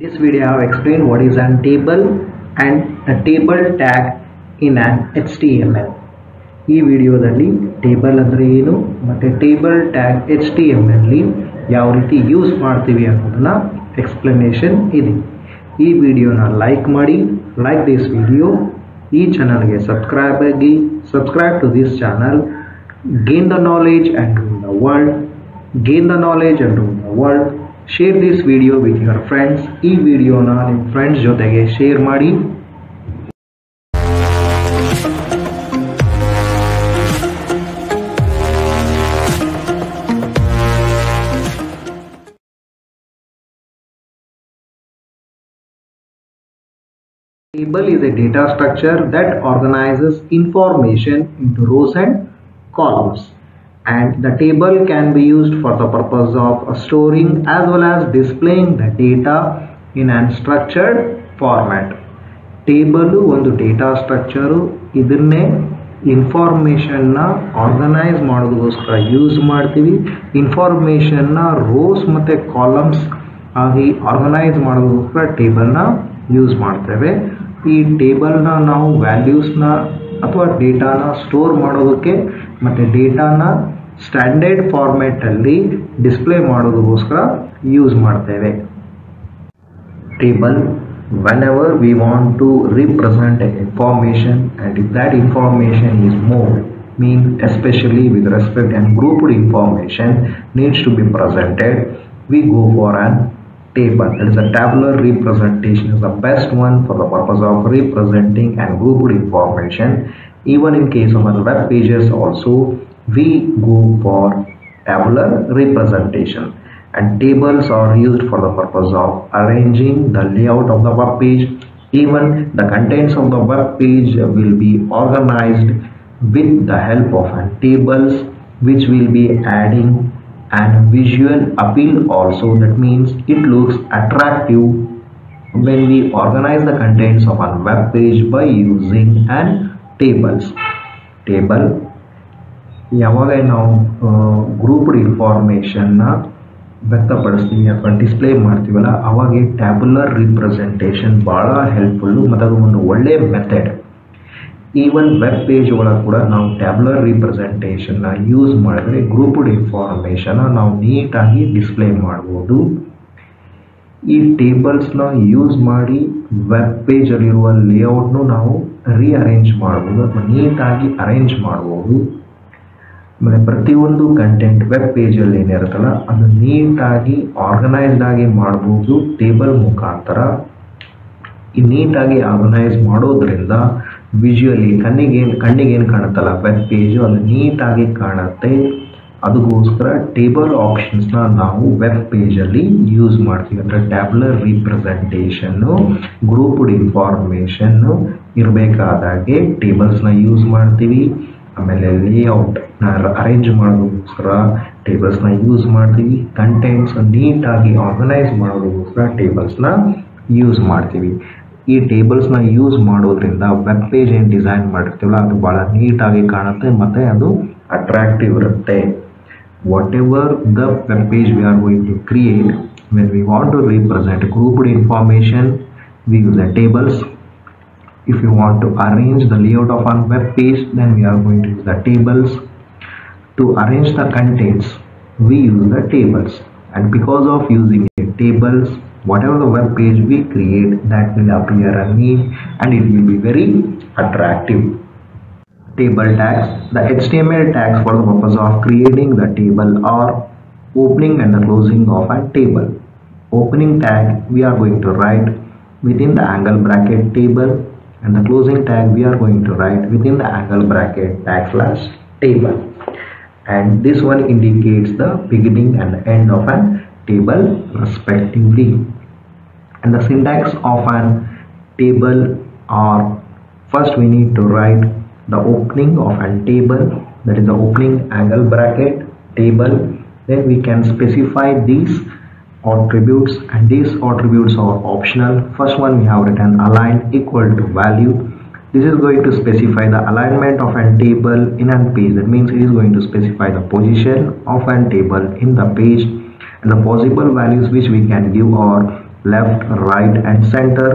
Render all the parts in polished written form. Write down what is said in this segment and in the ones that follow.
This video I have explained what is an table and a table tag in an HTML. ಈ ವಿಡಿಯೋದಲ್ಲಿ table ಅಂದರೆ ಏನು ಮತ್ತು table tag HTML ಅಲ್ಲಿ ಯಾವ ರೀತಿ ಯೂಸ್ ಮಾಡ್ತೀವಿ ಅನ್ನೋದನ್ನ ಎಕ್ಸ್ಪ್ಲನೇಷನ್ ಇದೆ. ಈ ವಿಡಿಯೋನ ಲೈಕ್ ಮಾಡಿ, ಲೈಕ್ ದಿಸ್ ವಿಡಿಯೋ. ಈ ಚಾನಲ್ಗೆ ಸಬ್ಸ್ಕ್ರೈಬ್ ಆಗಿ, subscribe to this channel. Gain the knowledge and rule the world. Gain the knowledge and rule the world. Share this video with your friends. ಈ ವಿಡಿಯೋನ ನಿಮ್ಮ ಫ್ರೆಂಡ್ಸ್ ಜೊತೆಗೆ ಶೇರ್ ಮಾಡಿ. Table is a data structure that organizes information into rows and columns, and the table can be used for the purpose of storing as well as displaying the data in a structured format. Table ಒಂದು data structure. ಇದನ್ನೇ ಇನ್ಫಾರ್ಮೇಷನ್ನ organise ಮಾಡೋದಕ್ಕೋಸ್ಕರ use ಮಾಡ್ತೀವಿ. ಇನ್ಫಾರ್ಮೇಷನ್ನ rose ಮತ್ತು columns ಆಗಿ organise ಮಾಡೋದಕ್ಕೋಸ್ಕರ ಟೇಬಲ್ನ use ಮಾಡ್ತೇವೆ. ಈ ಟೇಬಲ್ನ ನಾವು ವ್ಯಾಲ್ಯೂಸ್ನ ಅಥವಾ ಡೇಟಾನ ಸ್ಟೋರ್ ಮಾಡೋದಕ್ಕೆ ಮತ್ತು ಡೇಟಾನ ಸ್ಟ್ಯಾಂಡರ್ಡ್ ಫಾರ್ಮ್ಯಾಟಲ್ಲಿ ಡಿಸ್ಪ್ಲೇ ಮಾಡೋದಕ್ಕೋಸ್ಕರ ಯೂಸ್ ಮಾಡ್ತೇವೆ. Table whenever we want to represent information, and if that information is more, mean especially with respect and grouped information needs to be presented, we go for an table. That is a tabular representation is the best one for the purpose of representing and grouped information. Even in case of our web pages also, we go for tabular representation, and tables are used for the purpose of arranging the layout of the web page. Even the contents of the web page will be organized with the help of tables, which will be adding and visual appeal also. That means it looks attractive when we organize the contents of a web page by using an tables. Table ಯಾವಾಗ ನಾವು grouped ಇನ್ಫಾರ್ಮೇಷನ್ನ ವ್ಯಕ್ತಪಡಿಸ್ತೀವಿ ಅಥವಾ display ಮಾಡ್ತೀವಲ್ಲ, ಅವಾಗ tabular representation ಭಾಳ helpful ಮತ್ತು ಅದು ಒಂದು ಒಳ್ಳೆಯ ಮೆಥಡ್. ಈವನ್ ವೆಬ್ ಪೇಜ್ ಒಳಗೆ ಕೂಡ ನಾವು ಟ್ಯಾಬ್ಯುಲರ್ ರಿಪ್ರೆಸೆಂಟೇಷನ್ನ ಯೂಸ್ ಮಾಡಿದ್ರೆ ಗ್ರೂಪ್ಡ್ ಇನ್ಫಾರ್ಮೇಷನ್ನ ನಾವು ನೀಟಾಗಿ ಡಿಸ್ಪ್ಲೇ ಮಾಡ್ಬೋದು. ಈ ಟೇಬಲ್ಸ್ನ ಯೂಸ್ ಮಾಡಿ ವೆಬ್ ಪೇಜಲ್ಲಿರುವ ಲೇಔಟ್ನು ನಾವು ರೀಅರೇಂಜ್ ಮಾಡ್ಬೋದು ಅಥವಾ ನೀಟಾಗಿ ಅರೇಂಜ್ ಮಾಡ್ಬೋದು. ಆಮೇಲೆ ಪ್ರತಿಯೊಂದು ಕಂಟೆಂಟ್ ವೆಬ್ ಪೇಜಲ್ಲಿ ಏನಿರುತ್ತಲ್ಲ ಅದು ನೀಟಾಗಿ ಆರ್ಗನೈಸ್ಡ್ ಆಗಿ ಮಾಡ್ಬೋದು ಟೇಬಲ್ ಮುಖಾಂತರ. ಈ ನೀಟಾಗಿ ಆರ್ಗನೈಸ್ ಮಾಡೋದ್ರಿಂದ ವಿಜುವಲಿ ಕಣ್ಣಿಗೇನು ಕಾಣುತ್ತಲ್ಲ ವೆಬ್ ಪೇಜು ಅದು ನೀಟಾಗಿ ಕಾಣುತ್ತೆ. ಅದಕ್ಕೋಸ್ಕರ ಟೇಬಲ್ ಆಪ್ಷನ್ಸ್ನ ನಾವು ವೆಬ್ ಪೇಜಲ್ಲಿ ಯೂಸ್ ಮಾಡ್ತೀವಿ. ಅಂದರೆ ಟ್ಯಾಬ್ಯುಲರ್ ರಿಪ್ರೆಸೆಂಟೇಷನ್ನು, ಗ್ರೂಪ್ಡ್ ಇನ್ಫಾರ್ಮೇಷನ್ನು ಇರಬೇಕಾದಾಗೆ ಟೇಬಲ್ಸ್ನ ಯೂಸ್ ಮಾಡ್ತೀವಿ. ಆಮೇಲೆ ಲೇಔಟ್ನ ಅರೇಂಜ್ ಮಾಡೋದಕ್ಕೋಸ್ಕರ ಟೇಬಲ್ಸ್ನ ಯೂಸ್ ಮಾಡ್ತೀವಿ. ಕಂಟೆಂಟ್ಸ್ ನೀಟಾಗಿ ಆರ್ಗನೈಸ್ ಮಾಡೋದಕ್ಕೋಸ್ಕರ ಟೇಬಲ್ಸ್ನ ಯೂಸ್ ಮಾಡ್ತೀವಿ. ಈ ಟೇಬಲ್ಸ್ನ ಯೂಸ್ ಮಾಡೋದ್ರಿಂದ ವೆಬ್ ಪೇಜ್ ಏನು ಡಿಸೈನ್ ಮಾಡಿರ್ತೀವಲ್ಲ ಅದು ಭಾಳ ನೀಟಾಗಿ ಕಾಣುತ್ತೆ ಮತ್ತು ಅದು ಅಟ್ರಾಕ್ಟಿವ್ ಇರುತ್ತೆ. Whatever the web page we are going to create, when we want to represent grouped information we use the tables. If you want to arrange the layout of a web page, then we are going to use the tables. To arrange the contents, we use the tables. And because of using the tables, whatever the web page we create, that will appear neat and it will be very attractive. Table tags. The HTML tags for the purpose of creating the table are opening and the closing of a table. Opening tag we are going to write within the angle bracket table, and the closing tag we are going to write within the angle bracket /table, and this one indicates the beginning and the end of an table respectively. And the syntax of an table are, first we need to write the opening of an table, that is the opening angle bracket table. Then we can specify these attributes, and these attributes are optional. First one we have written align equal to value. This is going to specify the alignment of a table in a page. That means it is going to specify the position of a table in the page, and the possible values which we can give are left, right and center.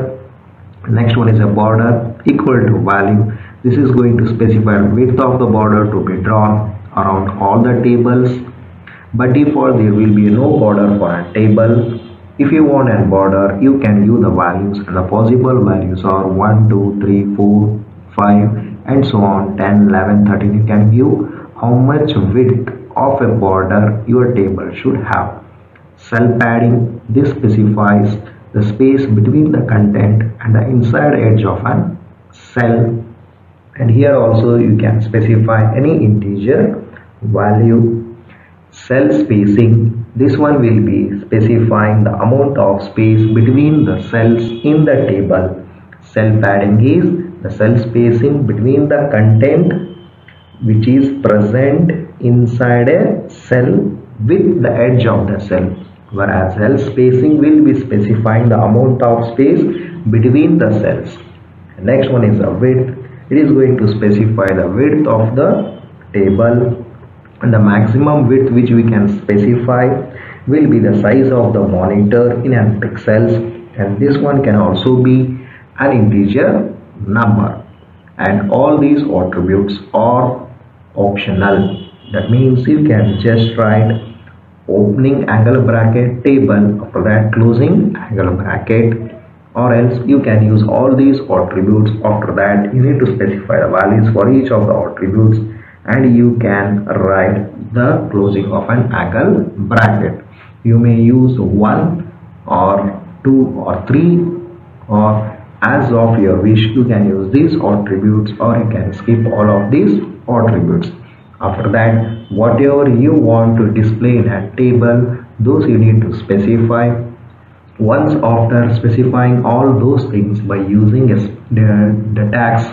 Next one is a border equal to value. This is going to specify width of the border to be drawn around all the tables. By default there will be no border for a table. If you want a border, you can use the values, and the possible values are 1, 2, 3, 4, 5 and so on, 10, 11, 13. You can give how much width of a border your table should have. Cell padding, this specifies the space between the content and the inside edge of a cell. And here also you can specify any integer value. Cell spacing, this one will be specifying the amount of space between the cells in the table. Cell padding is the cell spacing between the content which is present inside a cell with the edge of the cell, whereas cell spacing will be specifying the amount of space between the cells. Next one is the width. It is going to specify the width of the table, and the maximum width which we can specify will be the size of the monitor in pixels, and this one can also be an integer number. And all these attributes are optional. That means you can just write opening angle bracket table, after that closing angle bracket, or else you can use all these attributes. After that you need to specify the values for each of the attributes, and you can write the closing of an angle bracket. You may use 1 or 2 or 3, or as of your wish. You can use these attributes, or you can skip all of these attributes. After that, whatever you want to display in a table, those you need to specify. Once after specifying all those things by using the tags,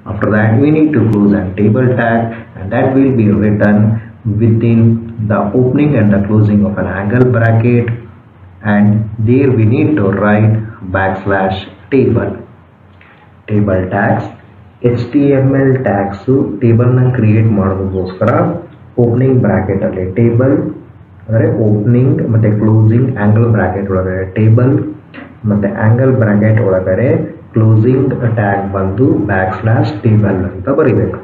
after that we need to close a table tag, and that will be written within the opening and the closing of an angle bracket, and there we need to write \table. Table tags, HTML tags table na create ಮಾಡೋದಕ್ಕೋಸ್ಕರ opening bracket ಅಲ್ಲಿ table ಅಂದರೆ opening ಮತ್ತೆ closing angle bracket ಒಳಗಡೆ table ಮತ್ತೆ angle bracket ಒಳಗಡೆ closing tag ಬಂದು \table ಅಂತ ಬರೀಬೇಕು.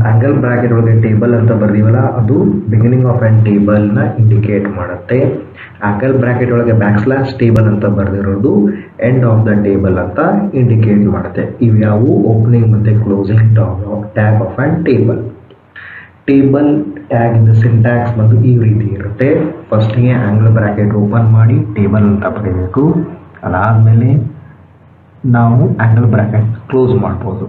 angle bracket ಒಳಗೆ table ಅಂತ ಬರ್ದೀವಲ್ಲ, ಅದು beginning of an table ನ ಇಂಡಿಕೇಟ್ ಮಾಡುತ್ತೆ. angle bracket ಒಳಗೆ \table ಅಂತ ಬರ್ದಿರೋದು end of the table ಅಂತ ಇಂಡಿಕೇಟ್ ಮಾಡುತ್ತೆ. ಇವ್ಯಾವು ಓಪನಿಂಗ್ ಮತ್ತೆ closing tag of an table. Table tag ಇಂದ ಸಿಂಟ್ಯಾಕ್ಸ್ ಬಂದು ಈ ರೀತಿ ಇರುತ್ತೆ. ಫಸ್ಟಿಗೆ angle bracket ಓಪನ್ ಮಾಡಿ ಟೇಬಲ್ ಅಂತ ಬರೀಬೇಕು. ಅದಾದಮೇಲೆ ನಾವು angle bracket ಕ್ಲೋಸ್ ಮಾಡ್ಬೋದು.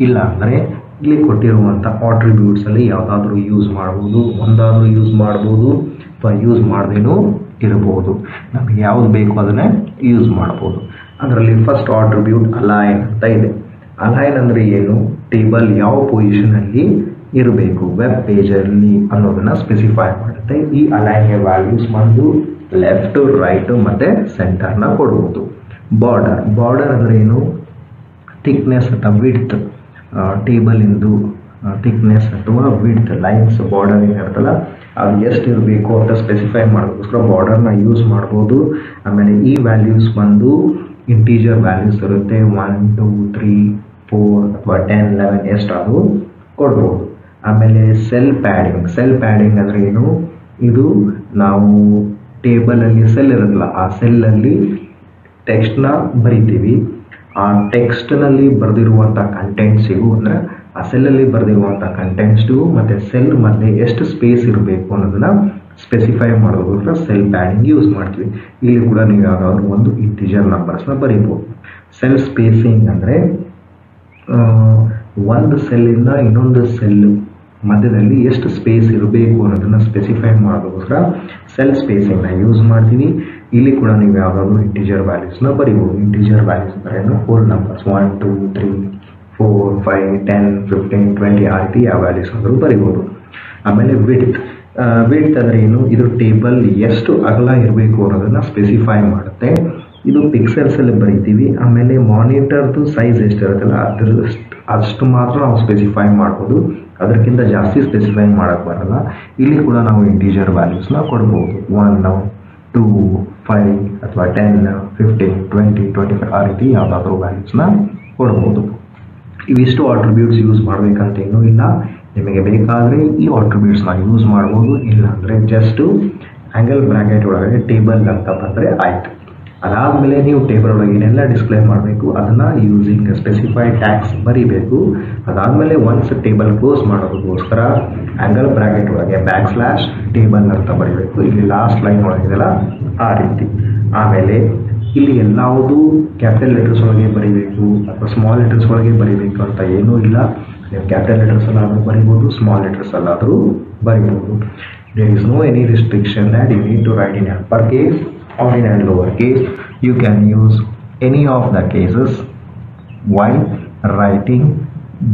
ಇಲ್ಲ ಅಂದರೆ ಇಲ್ಲಿ ಕೊಟ್ಟಿರುವಂಥ ಆಟ್ರಿಬ್ಯೂಟ್ಸ್ ಅಲ್ಲಿ ಯಾವುದಾದ್ರೂ ಯೂಸ್ ಮಾಡ್ಬೋದು, ಒಂದಾದ್ರೂ ಯೂಸ್ ಮಾಡ್ಬೋದು ಅಥವಾ ಯೂಸ್ ಮಾಡ್ದೇನೂ ಇರಬಹುದು. ನಮಗೆ ಯಾವ್ದು ಬೇಕು ಅದನ್ನೇ ಯೂಸ್ ಮಾಡ್ಬೋದು. ಅದರಲ್ಲಿ ಫಸ್ಟ್ ಆಟ್ರಿಬ್ಯೂಟ್ ಅಲೈನ್ ಅಂತ ಇದೆ. ಅಲೈನ್ ಅಂದರೆ ಏನು? ಟೇಬಲ್ ಯಾವ ಪೊಸಿಷನ್ ಅಲ್ಲಿ ಇರಬೇಕು ವೆಬ್ ಪೇಜ್ ಅಲ್ಲಿ ಅನ್ನೋದನ್ನ ಸ್ಪೆಸಿಫೈ ಮಾಡುತ್ತೆ. ಈ ಅಲೈನ್ಗೆ ವ್ಯಾಲ್ಯೂಸ್ ಬಂದು ಲೆಫ್ಟ್, ರೈಟ್ ಮತ್ತೆ ಸೆಂಟರ್ನ ಕೊಡ್ಬೋದು. ಬಾರ್ಡರ್ ಅಂದರೆ ಏನು? ಥಿಕ್ನೆಸ್ ಅಥವಾ ವಿಡ್ತ್, ಟೇಬಲ್ ಇಂದು ಥಿಕ್ನೆಸ್ ಅಥವಾ ವಿಡ್ತ್ ಲೈನ್ಸ್ ಬಾರ್ಡರ್ ಏನಿರುತ್ತಲ್ಲ ಅದು ಎಷ್ಟು ಇರಬೇಕು ಅಂತ ಸ್ಪೆಸಿಫೈ ಮಾಡೋದಕ್ಕೋಸ್ಕರ ಬಾರ್ಡರ್ನ ಯೂಸ್ ಮಾಡ್ಬೋದು. ಆಮೇಲೆ ಈ ವ್ಯಾಲ್ಯೂಸ್ ಬಂದು ಇಂಟೀಜರ್ ವ್ಯಾಲ್ಯೂಸ್ ಇರುತ್ತೆ. 1, 2, 3, 4 ಅಥವಾ 10, 11 ಎಷ್ಟಾದರೂ ಕೊಡ್ಬೋದು. ಆಮೇಲೆ ಸೆಲ್ ಪ್ಯಾಡಿಂಗ್ ಅಂದರೆ ಏನು? ಇದು ನಾವು ಟೇಬಲಲ್ಲಿ ಸೆಲ್ ಇರುತ್ತಲ್ಲ, ಆ ಸೆಲ್ಲಲ್ಲಿ ಟೆಕ್ಸ್ಟ್ನ ಬರಿತೀವಿ. ಆ ಟೆಕ್ಸ್ಟ್ನಲ್ಲಿ ಬರೆದಿರುವಂಥ ಕಂಟೆಂಟ್ಸಿಗೂ ಅಂದರೆ ಆ ಸೆಲ್ಲಲ್ಲಿ ಬರೆದಿರುವಂಥ ಕಂಟೆಂಟ್ಸ್ಗೂ ಮತ್ತು ಸೆಲ್ ಮಧ್ಯೆ ಎಷ್ಟು ಸ್ಪೇಸ್ ಇರಬೇಕು ಅನ್ನೋದನ್ನ ಸ್ಪೆಸಿಫೈ ಮಾಡೋದಕ್ಕೋಸ್ಕರ ಸೆಲ್ ಪ್ಯಾಡಿಂಗ್ ಯೂಸ್ ಮಾಡ್ತೀವಿ. ಇಲ್ಲಿ ಕೂಡ ನೀವು ಯಾವ್ದಾದ್ರು ಒಂದು ಇಂಟಿಜರ್ ನಂಬರ್ಸ್ನ ಬರೀಬೋದು. ಸೆಲ್ ಸ್ಪೇಸಿಂಗ್ ಅಂದರೆ ಒಂದು ಸೆಲ್ಲಿಂದ ಇನ್ನೊಂದು ಸೆಲ್ ಮಧ್ಯದಲ್ಲಿ ಎಷ್ಟು ಸ್ಪೇಸ್ ಇರಬೇಕು ಅನ್ನೋದನ್ನ ಸ್ಪೆಸಿಫೈ ಮಾಡೋದಕ್ಕೋಸ್ಕರ ಸೆಲ್ ಸ್ಪೇಸಿಂಗ್ನ ಯೂಸ್ ಮಾಡ್ತೀವಿ. ಇಲ್ಲಿ ಕೂಡ ನೀವು ಯಾವುದಾದ್ರು ಇಂಟಿಜರ್ ವ್ಯಾಲ್ಯೂಸ್ನ ಬರೀಬೋದು. ಇಂಟಿಜರ್ ವ್ಯಾಲ್ಯೂಸ್ ಅಂದರೆ ಹೋಲ್ ನಂಬರ್ಸ್ 1, 2, 3, 4, 5, 10, 15, 20 ಆ ರೀತಿ ಯಾವ ವ್ಯಾಲ್ಯೂಸ್ ಅಂದರೂ ಬರೀಬೋದು. ಆಮೇಲೆ ವಿಡ್ತ್ ಅಂದರೆ ಏನು? ಇದು ಟೇಬಲ್ ಎಷ್ಟು ಅಗಲ ಇರಬೇಕು ಅನ್ನೋದನ್ನ ಸ್ಪೆಸಿಫೈ ಮಾಡುತ್ತೆ. ಇದು ಪಿಕ್ಸೆಲ್ಸಲ್ಲಿ ಬರೀತೀವಿ. ಆಮೇಲೆ ಮಾನಿಟರ್ದು ಸೈಜ್ ಎಷ್ಟಿರುತ್ತಲ್ಲ ಅಷ್ಟು ಮಾತ್ರ ನಾವು ಸ್ಪೆಸಿಫೈ ಮಾಡ್ಬೋದು, ಅದಕ್ಕಿಂತ ಜಾಸ್ತಿ ಸ್ಪೆಸಿಫೈ ಮಾಡೋಕ್ಕೆ ಬರಲ್ಲ. ಇಲ್ಲಿ ಕೂಡ ನಾವು ಇಂಟೀಜರ್ ವ್ಯಾಲ್ಯೂಸ್ನ ಕೊಡ್ಬೋದು. 1, 2, 5 ಅಥವಾ 10 15 20 25 ಆ ರೀತಿ ಯಾವುದಾದ್ರೂ ವ್ಯಾಲ್ಯೂಸ್ನ ಕೊಡ್ಬೋದು. ಇವಿಷ್ಟು ಆಟ್ರಿಬ್ಯೂಟ್ಸ್ ಯೂಸ್ ಮಾಡಬೇಕಂತ ಏನೂ ಇಲ್ಲ. ನಿಮಗೆ ಬೇಕಾದರೆ ಈ ಆಟ್ರಿಬ್ಯೂಟ್ಸ್ನ ಯೂಸ್ ಮಾಡ್ಬೋದು, ಇಲ್ಲಾಂದರೆ ಜಸ್ಟು ಆ್ಯಂಗಲ್ ಬ್ರ್ಯಾಕೆಟ್ ಒಳಗಡೆ ಟೇಬಲ್ ಅಂತ ಬಂದರೆ ಆಯಿತು. ಅದಾದಮೇಲೆ ನೀವು ಟೇಬಲ್ ಒಳಗೆ ಏನೆಲ್ಲ ಡಿಸ್ಪ್ಲೇ ಮಾಡಬೇಕು ಅದನ್ನು ಯೂಸಿಂಗ್ ಸ್ಪೆಸಿಫೈಡ್ ಟ್ಯಾಗ್ಸ್ ಬರೀಬೇಕು. ಅದಾದಮೇಲೆ ಒನ್ಸ್ ಟೇಬಲ್ ಕ್ಲೋಸ್ ಮಾಡೋದಕ್ಕೋಸ್ಕರ ಆ್ಯಂಗಲ್ ಬ್ರ್ಯಾಕೆಟ್ ಒಳಗೆ /ಟೇಬಲ್ ಅಂತ ಬರೀಬೇಕು. ಇಲ್ಲಿ ಲಾಸ್ಟ್ ಲೈನ್ ಒಳಗಿದೆಲ್ಲ ಆ ರೀತಿ. ಆಮೇಲೆ ಇಲ್ಲಿ ಎಲ್ಲಾವುದು ಕ್ಯಾಪಿಟಲ್ ಲೆಟರ್ಸ್ ಒಳಗೆ ಬರೀಬೇಕು ಅಥವಾ ಸ್ಮಾಲ್ ಲೆಟರ್ಸ್ ಒಳಗೆ ಬರೀಬೇಕು ಅಂತ ಏನೂ ಇಲ್ಲ. ನೀವು ಕ್ಯಾಪಿಟಲ್ ಲೆಟರ್ಸ್ ಅಲ್ಲಾದರೂ ಬರೀಬೋದು, ಸ್ಮಾಲ್ ಲೆಟರ್ಸ್ ಅಲ್ಲಾದರೂ ಬರೀಬೋದು. There is no any restriction that you need to write in uppercase or in a lowercase. You can use any of the cases while writing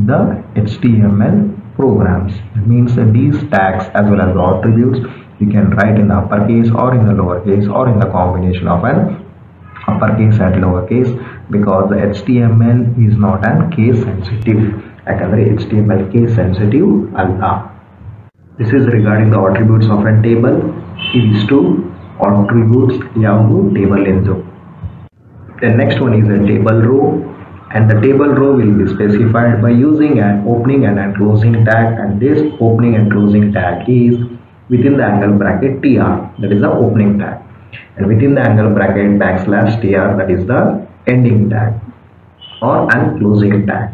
the HTML programs. It means that these tags as well as the attributes you can write in the uppercase or in the lowercase or in the combination of an uppercase and lowercase, because the HTML is not an case sensitive. ಯಾಕಂದರೆ HTML case sensitive ಅಲ್ಲ. This is regarding the attributes of a table. ಇವಿಷ್ಟು attributes ಯಾವುದು table ಎಂದು. The next one is a table row, and the table row will be specified by using an opening and a closing tag, and this opening and closing tag is within the angle bracket TR, that is the opening tag, and within the angle bracket /TR, that is the ending tag or an closing tag.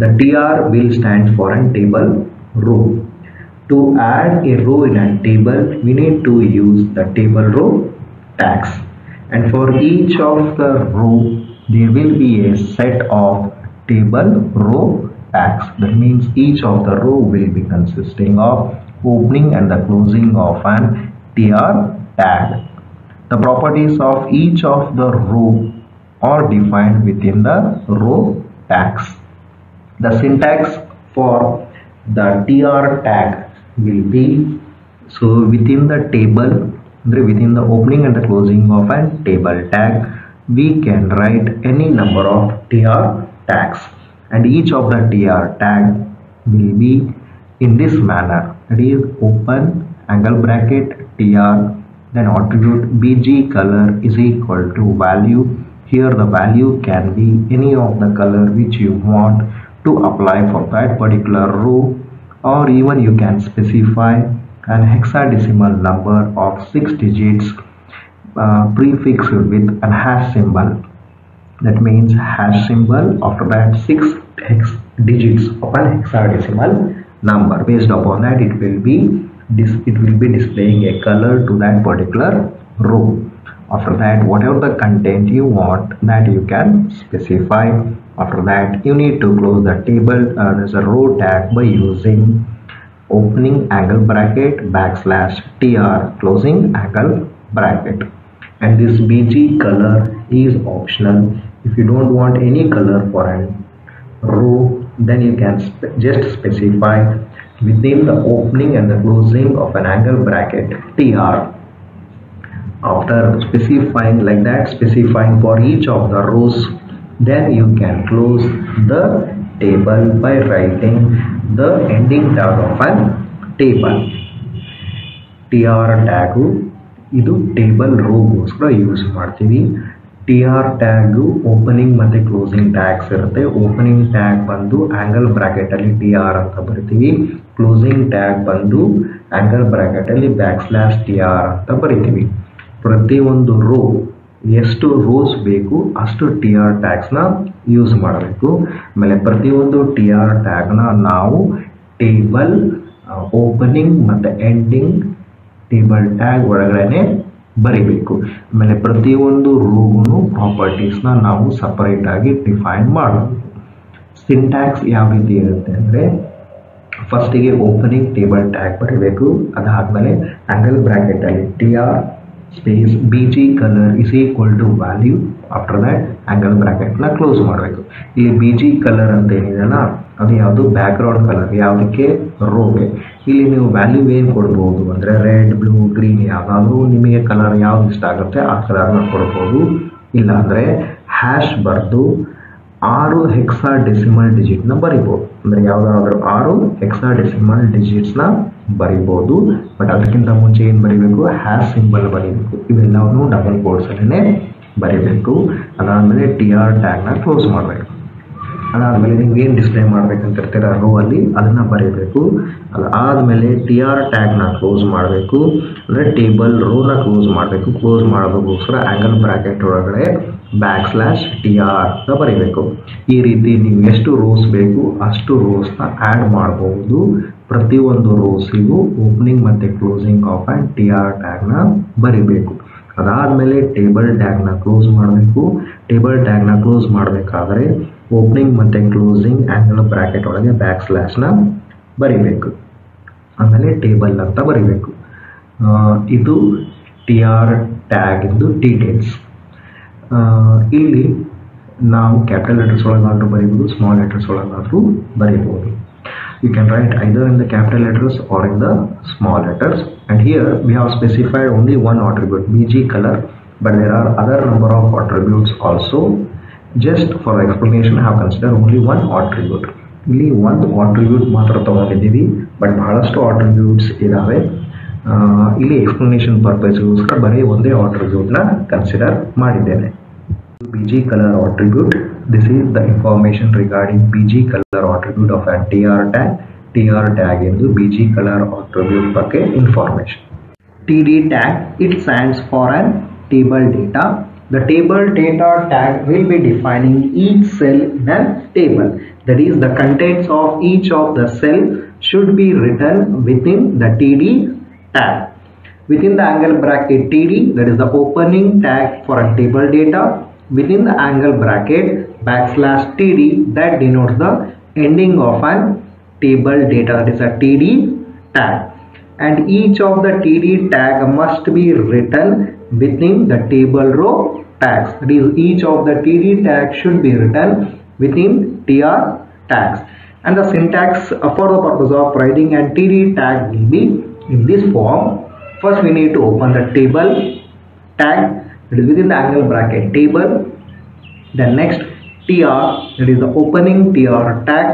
The TR will stand for a table row. To add a row in a table, we need to use the table row tags, and for each of the row there will be a set of table row tags. That means each of the row will be consisting of opening and the closing of an TR tag. The properties of each of the row are defined within the row tags. The syntax for the TR tag will be, so within the table, within the opening and the closing of a table tag, we can write any number of TR tags, and each of the TR tag will be in this manner. That is open angle bracket TR, then attribute BG color is equal to value. Here the value can be any of the color which you want to apply for that particular row, or even you can specify an hexadecimal number of 6 digits prefixed with a hash symbol. That means hash symbol, after that 6 digits of an hexadecimal number. Based upon that it will be displaying a color to that particular row. After that whatever the content you want, that you can specify. After that you need to close the table as a row tag by using opening angle bracket /TR, closing angle bracket. And this BG color is optional. If you don't want any color for a row, then you can just specify within the opening and the closing of an angle bracket TR. After specifying like that, specifying for each of the rows, then you can close the table by writing the ending tag of an table. TR tag ಇದು table ರೋಗೋಸ್ಕರ use ಮಾಡ್ತೀವಿ. TR tag opening ಮತ್ತು closing tags ಇರುತ್ತೆ. Opening tag ಬಂದು angle ಬ್ರ್ಯಾಕೆಟಲ್ಲಿ TR ಅಂತ ಬರಿತೀವಿ. Closing tag ಬಂದು angle ಬ್ರ್ಯಾಕೆಟಲ್ಲಿ /TR ಅಂತ ಬರಿತೀವಿ. ಪ್ರತಿಯೊಂದು ರೋ ಎಷ್ಟು ರೋಸ್ ಬೇಕು ಅಷ್ಟು TR ಟ್ಯಾಗ್ಸ್ನ ಯೂಸ್ ಮಾಡಬೇಕು. ಆಮೇಲೆ ಪ್ರತಿಯೊಂದು TR ಟ್ಯಾಗ್ನ ನಾವು ಟೇಬಲ್ ಓಪನಿಂಗ್ ಮತ್ತು ಎಂಡಿಂಗ್ ಟೇಬಲ್ ಟ್ಯಾಗ್ ಒಳಗಡೆ ಬರಿಬೇಕು. ಆಮೇಲೆ ಪ್ರತಿಯೊಂದು ರೋಗೂ ಪ್ರಾಪರ್ಟೀಸ್ನ ನಾವು ಸಪರೇಟಾಗಿ ಡಿಫೈನ್ ಮಾಡಬೇಕು. ಸಿಂಟ್ಯಾಕ್ಸ್ ಯಾವ ರೀತಿ ಇರುತ್ತೆ ಅಂದರೆ, ಫಸ್ಟಿಗೆ ಓಪನಿಂಗ್ ಟೇಬಲ್ ಟ್ಯಾಗ್ ಬರೀಬೇಕು. ಅದಾದಮೇಲೆ ಆ್ಯಂಗಲ್ ಬ್ರ್ಯಾಕೆಟಲ್ಲಿ TR space BG colour is equal to value. After that angle ಬ್ರ್ಯಾಕೆಟ್ನ ಕ್ಲೋಸ್ ಮಾಡಬೇಕು. ಇಲ್ಲಿ BG ಕಲರ್ ಅಂತ ಏನಿದೆಯಲ್ಲ ಅದು ಯಾವುದು ಬ್ಯಾಕ್ಗ್ರೌಂಡ್ ಕಲರ್, ಯಾವುದಕ್ಕೆ ರೋಗೆ. ಇಲ್ಲಿ ನೀವು ವ್ಯಾಲ್ಯೂ ಏನು ಕೊಡ್ಬೋದು ಅಂದರೆ ರೆಡ್, ಬ್ಲೂ, ಗ್ರೀನ್ ಯಾವುದಾದ್ರೂ ನಿಮಗೆ ಕಲರ್ ಯಾವ್ದು ಇಷ್ಟ ಆಗುತ್ತೆ ಆ ಕಲರ್ನ ಕೊಡ್ಬೋದು. ಇಲ್ಲಾಂದರೆ ಹ್ಯಾಶ್ ಬರೆದು 6 ಹೆಕ್ಸಾಡೆಸಿಮಲ್ ಡಿಜಿಟ್ನ ಬರಿಬೋದು. ಅಂದರೆ ಯಾವುದಾದ್ರೂ 6 ಹೆಕ್ಸಾಡೆಸಿಮಲ್ ಡಿಜಿಟ್ಸ್ನ ಬರಿಬೋದು. ಬಟ್ ಅದಕ್ಕಿಂತ ಮುಂಚೆ ಏನು ಬರೀಬೇಕು, ಹ್ಯಾಶ್ ಸಿಂಬಲ್ ಬರೀಬೇಕು. ಇವೆಲ್ಲವನ್ನು ಡಬಲ್ ಕೋಟ್ಸಲ್ಲೇ ಬರೀಬೇಕು. ಅದಾದಮೇಲೆ TR ಟ್ಯಾಗ್ನ ಕ್ಲೋಸ್ ಮಾಡಬೇಕು. ಅದಾದಮೇಲೆ ನೀವು ಏನು ಡಿಸ್ಪ್ಲೇ ಮಾಡಬೇಕಂತಿರ್ತೀರ ರೋ ಅಲ್ಲಿ ಅದನ್ನು ಬರೀಬೇಕು. ಅದಾದಮೇಲೆ TR ಟ್ಯಾಗ್ನ ಕ್ಲೋಸ್ ಮಾಡಬೇಕು. ಅಂದರೆ ಟೇಬಲ್ ರೋನ ಕ್ಲೋಸ್ ಮಾಡಬೇಕು. ಕ್ಲೋಸ್ ಮಾಡೋದಕ್ಕೋಸ್ಕರ ಆ್ಯಂಗಲ್ ಬ್ರ್ಯಾಕೆಟ್ ಒಳಗಡೆ /TR ಅಂತ ಬರೀಬೇಕು. ಈ ರೀತಿ ನೀವು ಎಷ್ಟು ರೋಸ್ ಬೇಕು ಅಷ್ಟು ರೋಸ್ನ ಆ್ಯಡ್ ಮಾಡಬಹುದು. ಪ್ರತಿಯೊಂದು ರೋಸಿಗೂ ಓಪನಿಂಗ್ ಮತ್ತು ಕ್ಲೋಸಿಂಗ್ ಆಫ್ ಆ್ಯಂಡ್ TR ಟ್ಯಾಗ್ನ ಬರೀಬೇಕು. ಅದಾದಮೇಲೆ ಟೇಬಲ್ ಟ್ಯಾಗ್ನ ಕ್ಲೋಸ್ ಮಾಡಬೇಕು. ಟೇಬಲ್ ಟ್ಯಾಗ್ನ ಕ್ಲೋಸ್ ಮಾಡಬೇಕಾದ್ರೆ ಓಪನಿಂಗ್ ಮತ್ತು ಕ್ಲೋಸಿಂಗ್ ಆ್ಯಂಗಲ್ ಬ್ರ್ಯಾಕೆಟ್ ಒಳಗೆ /ನ ಬರಿಬೇಕು. ಆಮೇಲೆ ಟೇಬಲ್ ಅಂತ ಬರಿಬೇಕು. ಇದು TR ಟ್ಯಾಗ್ ಇಂದು ಡೀಟೇಲ್ಸ್. ಇಲ್ಲಿ ನಾವು ಕ್ಯಾಪಿಟಲ್ ಲೆಟರ್ಸ್ ಒಳಗಾದರೂ ಬರೀಬೋದು, ಸ್ಮಾಲ್ ಲೆಟರ್ಸ್ ಒಳಗಾದರೂ ಬರೀಬೋದು. You can write either in the capital letters or in the small letters. And here we have specified only one attribute, BG color, but there are other number of attributes also. Just for explanation I have considered only one attribute. ಇಲ್ಲಿ ಒಂದು attribute ಮಾತ್ರ ತಗೊಂಡಿದ್ದೀವಿ, but ಬಹಳಷ್ಟು attributes ಇದಾವೆ. ಇಲ್ಲಿ explanation ಪರ್ಪಸ್ಗೋಸ್ಕರ ಬರೀ ಒಂದೇ attribute ನ ಕನ್ಸಿಡರ್ ಮಾಡಿದ್ದೇನೆ. BG color attribute. This is the information regarding BG color attribute of a TR tag. TR tag into BG color attribute ಬಗ್ಗೆ information. TD tag, it stands for an table data. The table data tag will be defining each cell in a table. That is, the contents of each of the cell should be written within the TD tag. Within the angle bracket TD, that is the opening tag for a table data. Within the angle bracket /TD, that denotes the ending of an table data, that is a TD tag. And each of the TD tag must be written within the table row tags. That is, each of the TD tags should be written within TR tags. And the syntax for the purpose of writing an TD tag will be in this form. First we need to open the table tag, that is within the angle bracket table. Then next TR, that is the opening TR tag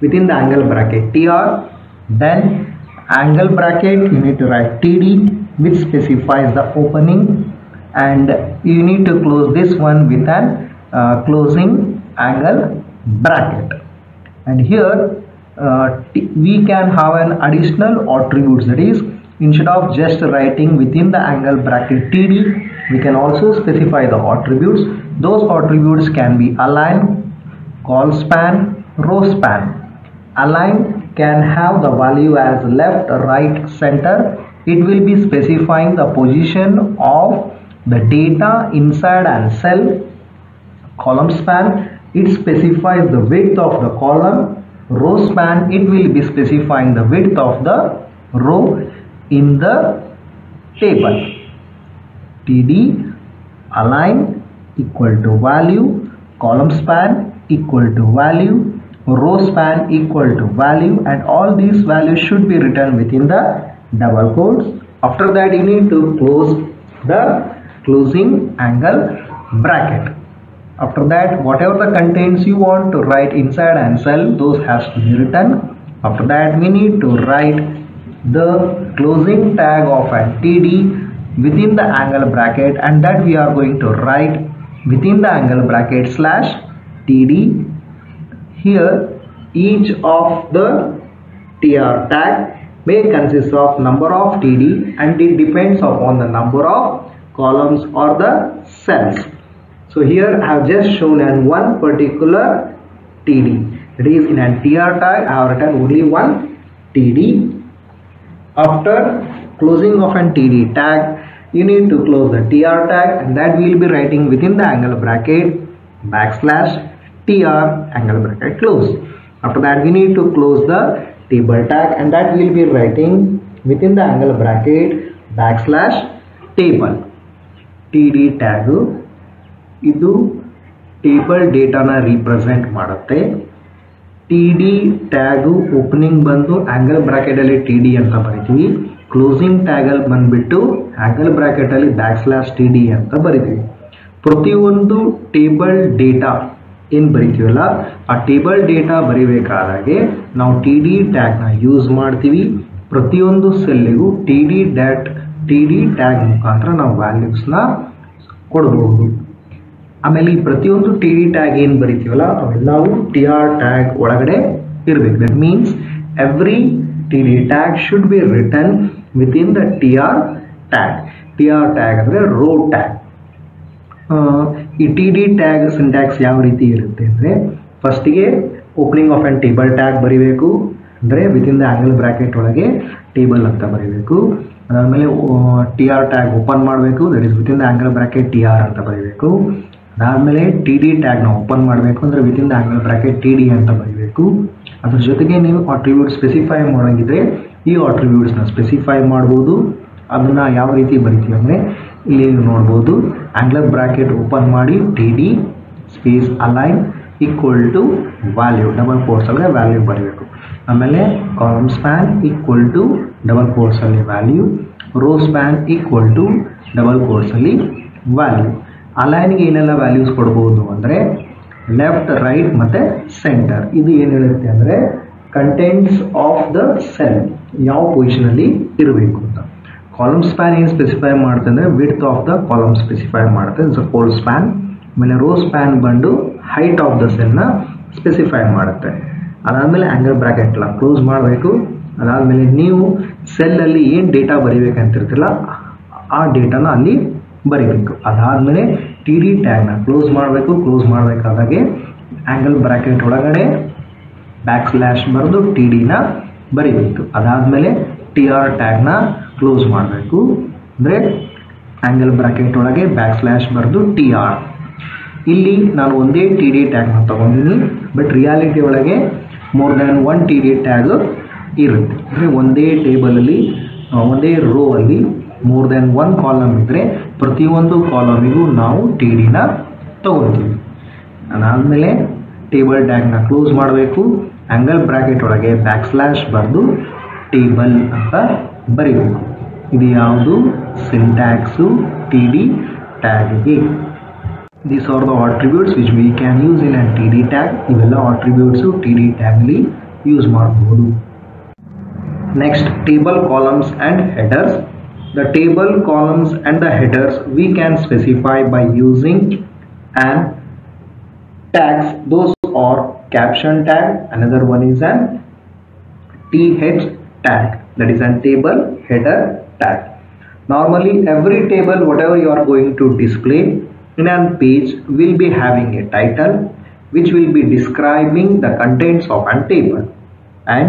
within the angle bracket TR. Then angle bracket you need to write TD, which specifies the opening, and you need to close this one with an closing angle bracket. And here we can have an additional attributes, that is, instead of just writing within the angle bracket TD, we can also specify the attributes. Those attributes can be align, call span, row span. Align can have the value as left, right, center. It will be specifying the position of the data inside and cell. Column span, it specifies the width of the column. Row span, it will be specifying the width of the row in the table. TD, align equal to value, column span equal to value, row span equal to value, and all these values should be written within the double quotes. After that you need to close the closing angle bracket. After that, whatever the contents you want to write inside and cell, those has to be written. After that we need to write the closing tag of a TD within the angle bracket, and that we are going to write within the angle bracket /TD. Here each of the TR tag may consist of number of TD, and it depends upon the number of columns or the cells. So here I have just shown an one particular TD. That is, in an TR tag I have written only one TD. After closing of an TD tag, you need to close the TR tag, and that we will be writing within the angle bracket /TR angle bracket close. After that we need to close the table tag, and that we will be writing within the angle bracket /table. TD tag ಇದು table ಡೇಟಾನ represent ಮಾಡುತ್ತೆ. TD tag opening ಬಂದು angle bracket ಅಲ್ಲಿ TD ಅಂತ ಬರಿತೀವಿ. Closing tag ಅಲ್ಲಿ ಬಂದ್ಬಿಟ್ಟು angle bracket ಅಲ್ಲಿ /TD ಅಂತ ಬರಿತೀವಿ. ಪ್ರತಿಯೊಂದು ಟೇಬಲ್ ಡೇಟಾ ಏನು ಬರಿತೀವಲ್ಲ ಆ ಟೇಬಲ್ ಡೇಟಾ ಬರಿಬೇಕಾದಾಗೆ ನಾವು ಟಿ ಡಿ ಟ್ಯಾಗ್ನ ಯೂಸ್ ಮಾಡ್ತೀವಿ. ಪ್ರತಿಯೊಂದು ಸೆಲ್ಲಿಗೂ ಟಿ ಡಿ ಟ್ಯಾಗ್ ಮುಖಾಂತರ ನಾವು ವ್ಯಾಲ್ಯೂಸ್ನ ಕೊಡ್ಬೋದು. ಆಮೇಲೆ ಈ ಪ್ರತಿಯೊಂದು ಟಿ ಡಿ ಟ್ಯಾಗ್ ಏನು ಬರಿತೀವಲ್ಲ ಅವೆಲ್ಲವೂ ಟಿ ಆರ್ ಟ್ಯಾಗ್ ಒಳಗಡೆ ಇರಬೇಕು. That means every T D tag should be written within the T R R ಟ್ಯಾಗ್. ಟಿ ಆರ್ ಟ್ಯಾಗ್ ಅಂದರೆ ರೋ ಟ್ಯಾಗ್. ಈ ಟಿ ಡಿ ಟ್ಯಾಗ್ ಸಿಂಟ್ಯಾಕ್ಸ್ ಯಾವ ರೀತಿ ಇರುತ್ತೆ ಅಂದರೆ ಫಸ್ಟಿಗೆ opening of an table tag ಬರೀಬೇಕು, ಅಂದರೆ ವಿತಿನ್ ದ ಆ್ಯಂಗಲ್ ಬ್ರ್ಯಾಕೆಟ್ ಒಳಗೆ ಟೇಬಲ್ ಅಂತ ಬರೀಬೇಕು. ಅದಾದಮೇಲೆ ಟಿ ಆರ್ ಟ್ಯಾಗ್ ಓಪನ್ ಮಾಡಬೇಕು, that is within the angle bracket T R ಅಂತ ಬರೀಬೇಕು. ಅದಾದಮೇಲೆ ಟಿ ಡಿ ಟ್ಯಾಗ್ನ ಓಪನ್ ಮಾಡಬೇಕು ಅಂದರೆ within the angle bracket T D ಅಂತ ಬರೀಬೇಕು. ಅದ್ರ ಜೊತೆಗೆ ನೀವು ಆಟ್ರಿಬ್ಯೂಟ್ ಸ್ಪೆಸಿಫೈ ಮಾಡೋಂಗಿದ್ರೆ ಈ ಆಟ್ರಿಬ್ಯೂಟ್ಸ್ನ ಸ್ಪೆಸಿಫೈ ಮಾಡ್ಬೋದು. ಅದನ್ನು ಯಾವ ರೀತಿ ಬರಿತೀವಿ ಅಂದರೆ ಇಲ್ಲಿ ನೋಡ್ಬೋದು, ಆ್ಯಂಗಲ್ ಬ್ರ್ಯಾಕೆಟ್ ಓಪನ್ ಮಾಡಿ T D space align equal to value double ಕೋಟ್ಸಲ್ಲಿ ವ್ಯಾಲ್ಯೂ ಬರೀಬೇಕು. ಆಮೇಲೆ column span equal to double ಕೋಟ್ಸಲ್ಲಿ value, row span equal to double ಕೋಟ್ಸಲ್ಲಿ ವ್ಯಾಲ್ಯೂ. ಅಲೈನ್ಗೆ ಏನೆಲ್ಲ ವ್ಯಾಲ್ಯೂಸ್ ಕೊಡ್ಬೋದು ಅಂದರೆ ಲೆಫ್ಟ್, ರೈಟ್ ಮತ್ತು ಸೆಂಟರ್. ಇದು ಏನು ಹೇಳುತ್ತೆ ಅಂದರೆ ಕಂಟೆಂಟ್ಸ್ ಆಫ್ ದ ಸೆಲ್ ಯಾವ ಪೊಸಿಷನಲ್ಲಿ ಇರಬೇಕು ಅಂತ. ಕಾಲಮ್ ಸ್ಪ್ಯಾನ್ ಏನು ಸ್ಪೆಸಿಫೈ ಮಾಡುತ್ತೆ ಅಂದರೆ width of the column specify ಮಾಡುತ್ತೆ, ಇಟ್ಸ್ ಅ ಹೋಲ್ ಸ್ಪ್ಯಾನ್. ಆಮೇಲೆ ರೋ ಸ್ಪ್ಯಾನ್ ಬಂದು ಹೈಟ್ ಆಫ್ ದ ಸೆಲ್ನ ಸ್ಪೆಸಿಫೈ ಮಾಡುತ್ತೆ. ಅದಾದಮೇಲೆ ಆ್ಯಂಗಲ್ ಬ್ರ್ಯಾಕೆಟ್ನ ಕ್ಲೋಸ್ ಮಾಡಬೇಕು. ಅದಾದಮೇಲೆ ನೀವು ಸೆಲ್ಲಲ್ಲಿ ಏನು ಡೇಟಾ ಬರೀಬೇಕಂತಿರ್ತಿಲ್ಲ ಆ ಡೇಟಾನ ಅಲ್ಲಿ ಬರೀಬೇಕು. ಅದಾದಮೇಲೆ ಟಿ ಡಿ ಟ್ಯಾಗ್ನ ಕ್ಲೋಸ್ ಮಾಡಬೇಕು. ಕ್ಲೋಸ್ ಮಾಡಬೇಕಾದಾಗೆ ಆ್ಯಂಗಲ್ ಬ್ರ್ಯಾಕೆಟ್ ಒಳಗಡೆ ಬ್ಯಾಕ್ ಸ್ಲ್ಯಾಶ್ ಬರೆದು ಟಿ ಡಿನ ಬರೀಬೇಕು. ಅದಾದಮೇಲೆ ಟಿ ಆರ್ ಟ್ಯಾಗ್ನ ಕ್ಲೋಸ್ ಮಾಡಬೇಕು, ಅಂದರೆ ಆ್ಯಂಗಲ್ ಬ್ರ್ಯಾಕೆಟ್ ಒಳಗೆ ಬ್ಯಾಕ್ ಸ್ಲ್ಯಾಶ್ ಬರೆದು ಟಿ ಆರ್. ಇಲ್ಲಿ ನಾನು ಒಂದೇ ಟಿ ಡಿ ಟ್ಯಾಗ್ನ ತೊಗೊಂಡಿನಿ, ಬಟ್ ರಿಯಾಲಿಟಿ ಒಳಗೆ more than one T D tag ಇರುತ್ತೆ. ಅಂದರೆ ಒಂದೇ ಟೇಬಲಲ್ಲಿ ಒಂದೇ ರೋ ಅಲ್ಲಿ ಮೋರ್ ದ್ಯಾನ್ ಒನ್ ಕಾಲಮ್ ಇದ್ದರೆ ಪ್ರತಿಯೊಂದು ಕಾಲಮಿಗೂ ನಾವು ಟಿ ಡಿನ ತೊಗೊತೀವಿ. ಅದಾದಮೇಲೆ ಟೇಬಲ್ ಟ್ಯಾಗ್ನ ಕ್ಲೋಸ್ ಮಾಡಬೇಕು. ಆ್ಯಂಗಲ್ ಬ್ರ್ಯಾಕೆಟ್ ಒಳಗೆ ಬ್ಯಾಕ್ ಸ್ಲ್ಯಾಶ್ ಬರೆದು ಟೇಬಲ್ ಅಂತ ಬರೀಬೇಕು. ಇದು ಯಾವುದು ಸಿಂಟ್ಯಾಕ್ಸು ಟಿ ಡಿ ಟ್ಯಾಗ್ಗೆ. These are the attributes which we can use in a TD tag. ಇವೆಲ್ಲ attributes TD tag ಅಲ್ಲಿ ಯೂಸ್ ಮಾಡಬಹುದು. Next, table columns and headers. The table columns and the headers we can specify by using an tags. Those are caption tag. Another one is an T-head tag. That is a table header tag. Normally, every table whatever you are going to display in a page will be having a title which will be describing the contents of a table, and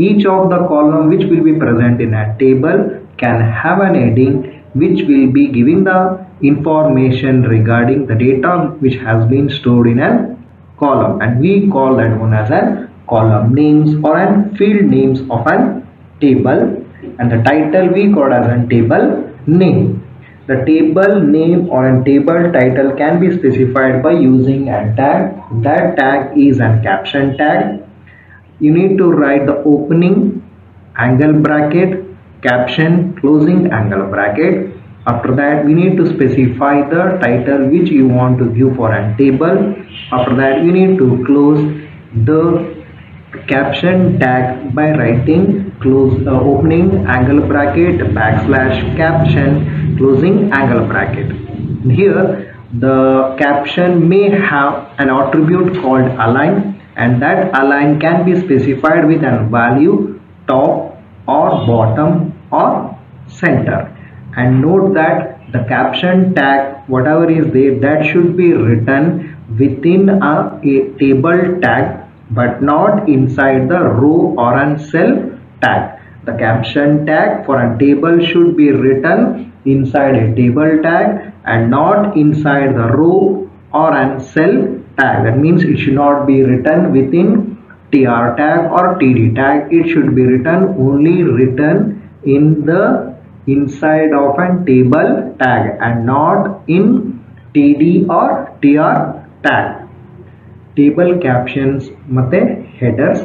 each of the column which will be present in a table can have an heading which will be giving the information regarding the data which has been stored in a column, and we call that one as a column names or a field names of a table, and the title we call as a table name. The table name or a table title can be specified by using a tag. That tag is a caption tag. You need to write the opening angle bracket, caption, closing angle bracket. After that, we need to specify the title which you want to give for a table. After that, you need to close the caption tag by writing opening angle bracket backslash caption closing angle bracket. Here the caption may have an attribute called align, and that align can be specified with a value top or bottom or center. And note that the caption tag whatever is there that should be written within a table tag but not inside the row or a cell tag. The caption tag for a table should be written inside a table tag and not inside the row or a cell tag. That means it should not be written within TR tag or TD tag. It should be written in the inside of a table tag and not in TD or TR tag. Table captions ಮತ್ತೆ headers.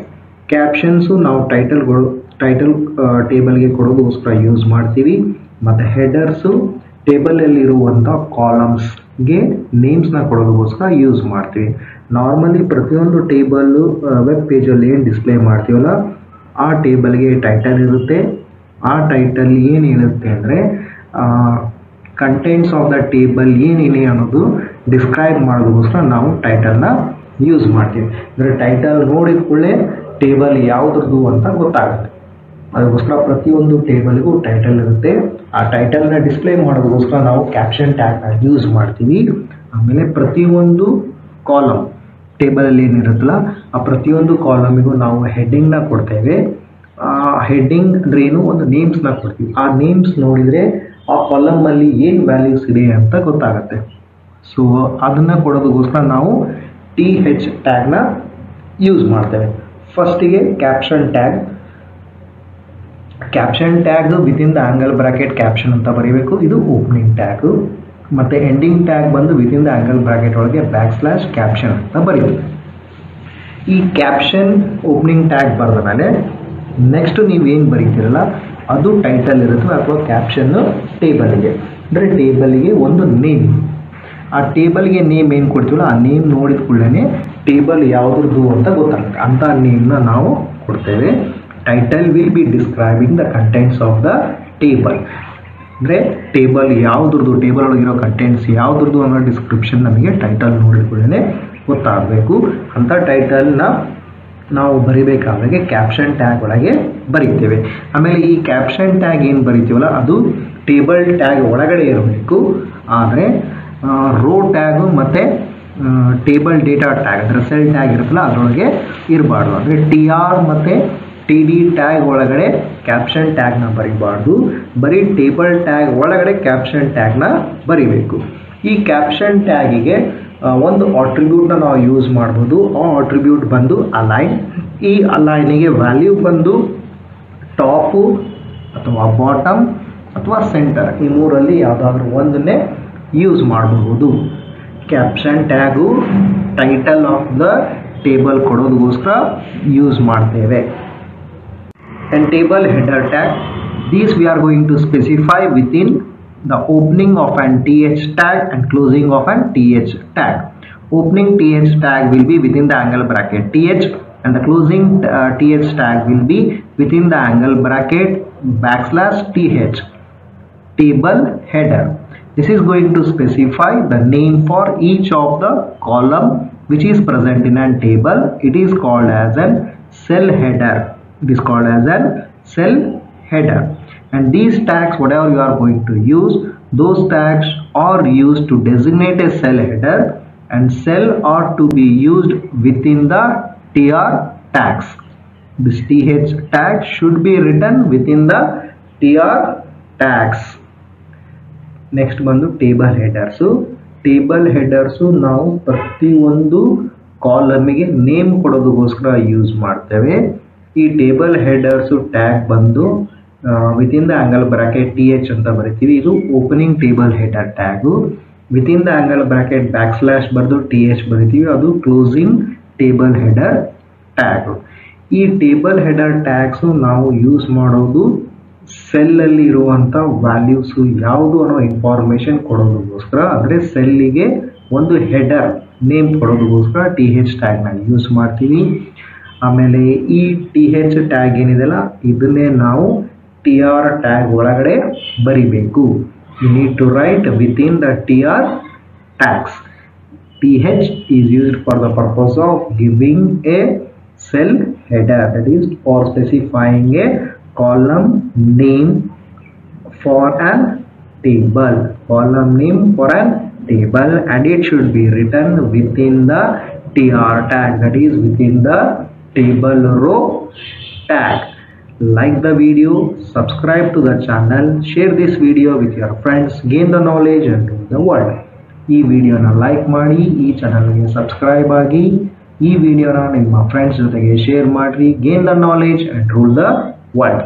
Captions ನಾವು title ಟೇಬಲ್ಗೆ ಕೊಡೋದಕ್ಕೋಸ್ಕರ use ಮಾಡ್ತೀವಿ, ಮತ್ತು ಹೆಡರ್ಸು ಟೇಬಲಲ್ಲಿರುವಂಥ columns ಗೆ ನೇಮ್ಸ್ನ ಕೊಡೋದಕ್ಕೋಸ್ಕರ use ಮಾಡ್ತೀವಿ. Normally ಪ್ರತಿಯೊಂದು table web ಪೇಜಲ್ಲಿ ಏನು display ಮಾಡ್ತೀವಲ್ಲ ಆ ಟೇಬಲ್ಗೆ ಟೈಟಲ್ ಇರುತ್ತೆ. ಆ ಟೈಟಲ್ ಏನಿರುತ್ತೆ ಅಂದರೆ ಕಂಟೆಂಟ್ಸ್ ಆಫ್ ದ ಟೇಬಲ್ ಏನಿದೆ ಅನ್ನೋದು ಡಿಸ್ಕ್ರೈಬ್ ಮಾಡೋದಕ್ಕೋಸ್ಕರ ನಾವು ಟೈಟಲ್ನ ಯೂಸ್ ಮಾಡ್ತೀವಿ. ಅಂದರೆ ಟೈಟಲ್ ನೋಡಿದ ಕೂಡಲೇ ಟೇಬಲ್ ಯಾವುದ್ರದ್ದು ಅಂತ ಗೊತ್ತಾಗುತ್ತೆ. ಅದಕ್ಕೋಸ್ಕರ ಪ್ರತಿಯೊಂದು ಟೇಬಲ್ಗೂ ಟೈಟಲ್ ಇರುತ್ತೆ. ಆ ಟೈಟಲ್ನ ಡಿಸ್ಪ್ಲೇ ಮಾಡೋದಕ್ಕೋಸ್ಕರ ನಾವು ಕ್ಯಾಪ್ಷನ್ ಟ್ಯಾಗ್ನ ಯೂಸ್ ಮಾಡ್ತೀವಿ. ಆಮೇಲೆ ಪ್ರತಿಯೊಂದು ಕಾಲಮ್ ಟೇಬಲಲ್ಲಿ ಏನಿರುತ್ತಲ್ಲ ಆ ಪ್ರತಿಯೊಂದು ಕಾಲಮಿಗೂ ನಾವು ಹೆಡ್ಡಿಂಗ್ನ ಕೊಡ್ತೇವೆ. ಹೆಡ್ಡಿಂಗ್ ಅಂದ್ರೆ ಏನು, ಒಂದು ನೇಮ್ಸ್ನ ಕೊಡ್ತೀವಿ. ಆ ನೇಮ್ಸ್ ನೋಡಿದರೆ ಆ ಕಾಲಮಲ್ಲಿ ಏನು ವ್ಯಾಲ್ಯೂಸ್ ಇದೆ ಅಂತ ಗೊತ್ತಾಗುತ್ತೆ. ಸೊ ಅದನ್ನು ಕೊಡೋದಕ್ಕೋಸ್ಕರ ನಾವು TH ಟ್ಯಾಗ್ನ ಯೂಸ್ ಮಾಡ್ತೇವೆ. ಫಸ್ಟಿಗೆ caption tag. Caption tag within the angle bracket caption ಅಂತ ಬರೀಬೇಕು. ಇದು ಓಪನಿಂಗ್ ಟ್ಯಾಗು. ಮತ್ತು ಎಂಡಿಂಗ್ ಟ್ಯಾಗ್ ಬಂದು ವಿತಿನ್ ದ ಆಂಗಲ್ ಬ್ರಾಕೆಟ್ ಒಳಗೆ /ಕ್ಯಾಪ್ಷನ್ ಅಂತ ಬರೀಬೇಕು. ಈ ಕ್ಯಾಪ್ಷನ್ ಓಪನಿಂಗ್ ಟ್ಯಾಗ್ ಬರೆದ ಮೇಲೆ ನೆಕ್ಸ್ಟ್ ನೀವೇನು ಬರೀತೀರಲ್ಲ ಅದು ಟೈಟಲ್ ಇರುತ್ತೆ ಅಥವಾ ಕ್ಯಾಪ್ಷನ್ನು ಟೇಬಲ್ಗೆ. ಅಂದರೆ ಟೇಬಲ್ಗೆ ಒಂದು ನೇಮ್, ಆ ಟೇಬಲ್ಗೆ ನೇಮ್ ಏನು ಕೊಡ್ತೀವಲ್ಲ ಆ ನೇಮ್ ನೋಡಿದ ಕೂಡಲೇ ಟೇಬಲ್ ಯಾವುದ್ರದ್ದು ಅಂತ ಗೊತ್ತಾಗುತ್ತೆ. ಅಂಥ ನೇಮ್ನ ನಾವು ಕೊಡ್ತೇವೆ. Title will be describing the contents of the table. ಅಂದರೆ ಟೇಬಲ್ ಯಾವುದ್ರದ್ದು, ಟೇಬಲ್ ಒಳಗಿರೋ ಕಂಟೆಂಟ್ಸ್ ಯಾವುದ್ರದ್ದು ಅನ್ನೋ ಡಿಸ್ಕ್ರಿಪ್ಷನ್ ನಮಗೆ ಟೈಟಲ್ ನೋಡಿದ ಕೂಡಲೇ ಗೊತ್ತಾಗಬೇಕು. ಅಂಥ ಟೈಟಲ್ನ ನಾವು ಬರಿಬೇಕಾದ್ರೆ ಕ್ಯಾಪ್ಷನ್ ಟ್ಯಾಗ್ ಒಳಗೆ ಬರೀತೇವೆ. ಆಮೇಲೆ ಈ ಕ್ಯಾಪ್ಷನ್ ಟ್ಯಾಗ್ ಏನು ಬರಿತೀವಲ್ಲ ಅದು ಟೇಬಲ್ ಟ್ಯಾಗ್ ಒಳಗಡೆ ಇರಬೇಕು. ಆದರೆ ರೋ ಟ್ಯಾಗು ಮತ್ತು ಟೇಬಲ್ ಡೇಟಾ ಟ್ಯಾಗ್ ಅಂದರೆ ಸೆಲ್ ಟ್ಯಾಗ್ ಇರುತ್ತಲ್ಲ ಅದರೊಳಗೆ ಇರಬಾರ್ದು. ಅಂದರೆ TR ಮತ್ತು TD ಟ್ಯಾಗ್ ಒಳಗಡೆ ಕ್ಯಾಪ್ಷನ್ ಟ್ಯಾಗ್ನ ಬರೀಬಾರ್ದು. ಬರೀ ಟೇಬಲ್ ಟ್ಯಾಗ್ ಒಳಗಡೆ ಕ್ಯಾಪ್ಷನ್ ಟ್ಯಾಗ್ನ ಬರಿಬೇಕು. ಈ ಕ್ಯಾಪ್ಷನ್ ಟ್ಯಾಗಿಗೆ ಒಂದು ಆಟ್ರಿಬ್ಯೂಟ್ನ ನಾವು ಯೂಸ್ ಮಾಡ್ಬೋದು. ಆ ಆಟ್ರಿಬ್ಯೂಟ್ ಬಂದು ಅಲೈನ್. ಈ ಅಲೈನಿಗೆ ವ್ಯಾಲ್ಯೂ ಬಂದು ಟಾಪು ಅಥವಾ ಬಾಟಮ್ ಅಥವಾ ಸೆಂಟರ್, ಈ ಮೂರಲ್ಲಿ ಯಾವುದಾದ್ರೂ ಒಂದನ್ನೇ ಯೂಸ್ ಮಾಡಬಹುದು. Caption tag title of the table ಕೊಡೋದಕ್ಕೋಸ್ಕರ ಯೂಸ್ ಮಾಡ್ತೇವೆ. And table header tag, these we are going to specify within the opening of an TH tag and closing of an TH tag. Opening TH tag will be within the angle bracket TH and the closing TH tag will be within the angle bracket /TH. Table header, this is going to specify the name for each of the column which is present in a table. It is called as an cell header. It is called as a cell header. And these tags, whatever you are going to use, those tags are used to designate a cell header, and cell are to be used within the TR tags. This TH tag should be written within the TR tags. Next ಬಂದು table ಹೆಡರ್ಸು. Table ಹೆಡರ್ಸು ನಾವು ಪ್ರತಿಯೊಂದು ಕಾಲಮಿಗೆ name ಕೊಡೋದಕ್ಕೋಸ್ಕರ use ಮಾಡ್ತೇವೆ. ಈ table ಹೆಡರ್ಸು tag ಬಂದು within the angle bracket TH ಅಂತ ಬರಿತೀವಿ. ಇದು opening table header tag. Within the angle bracket / ಬರೆದು TH ಬರಿತೀವಿ, ಅದು ಕ್ಲೋಸಿಂಗ್ ಟೇಬಲ್ ಹೆಡರ್ ಟ್ಯಾಗು. ಈ ಟೇಬಲ್ ಹೆಡರ್ ಟ್ಯಾಗ್ಸು ನಾವು ಯೂಸ್ ಮಾಡೋದು ಸೆಲ್ಲಲ್ಲಿ ಇರುವಂಥ ವ್ಯಾಲ್ಯೂಸು ಯಾವುದು ಅನ್ನೋ ಇನ್ಫಾರ್ಮೇಷನ್ ಕೊಡೋದಕ್ಕೋಸ್ಕರ. ಅಂದರೆ ಸೆಲ್ಲಿಗೆ ಒಂದು ಹೆಡರ್ ನೇಮ್ ಕೊಡೋದಕ್ಕೋಸ್ಕರ TH ಟ್ಯಾಗ್ನ ಯೂಸ್ ಮಾಡ್ತೀವಿ. ಆಮೇಲೆ ಈ TH ಟ್ಯಾಗ್ ಏನಿದೆಲ್ಲ ಇದನ್ನೇ ನಾವು TR ಟ್ಯಾಗ್ ಒಳಗಡೆ ಬರಿಬೇಕು. You need to write within the TR tags. TH is used for the purpose of giving a cell header, that is for specifying a column name for an table. Column name for an table, and it should be written within the TR tag, that is within the table row tag. Like the video, subscribe to the channel, share this video with your friends, gain the knowledge and rule the world. ಈ ವಿಡಿಯೋನ like ಮಾಡಿ, ಈ ಚಾನಲ್ಗೆ subscribe ಆಗಿ, ಈ ವಿಡಿಯೋನ ನಿಮ್ಮ friends ಜೊತೆಗೆ ಶೇರ್ ಮಾಡಿರಿ. Gain the knowledge and rule the world.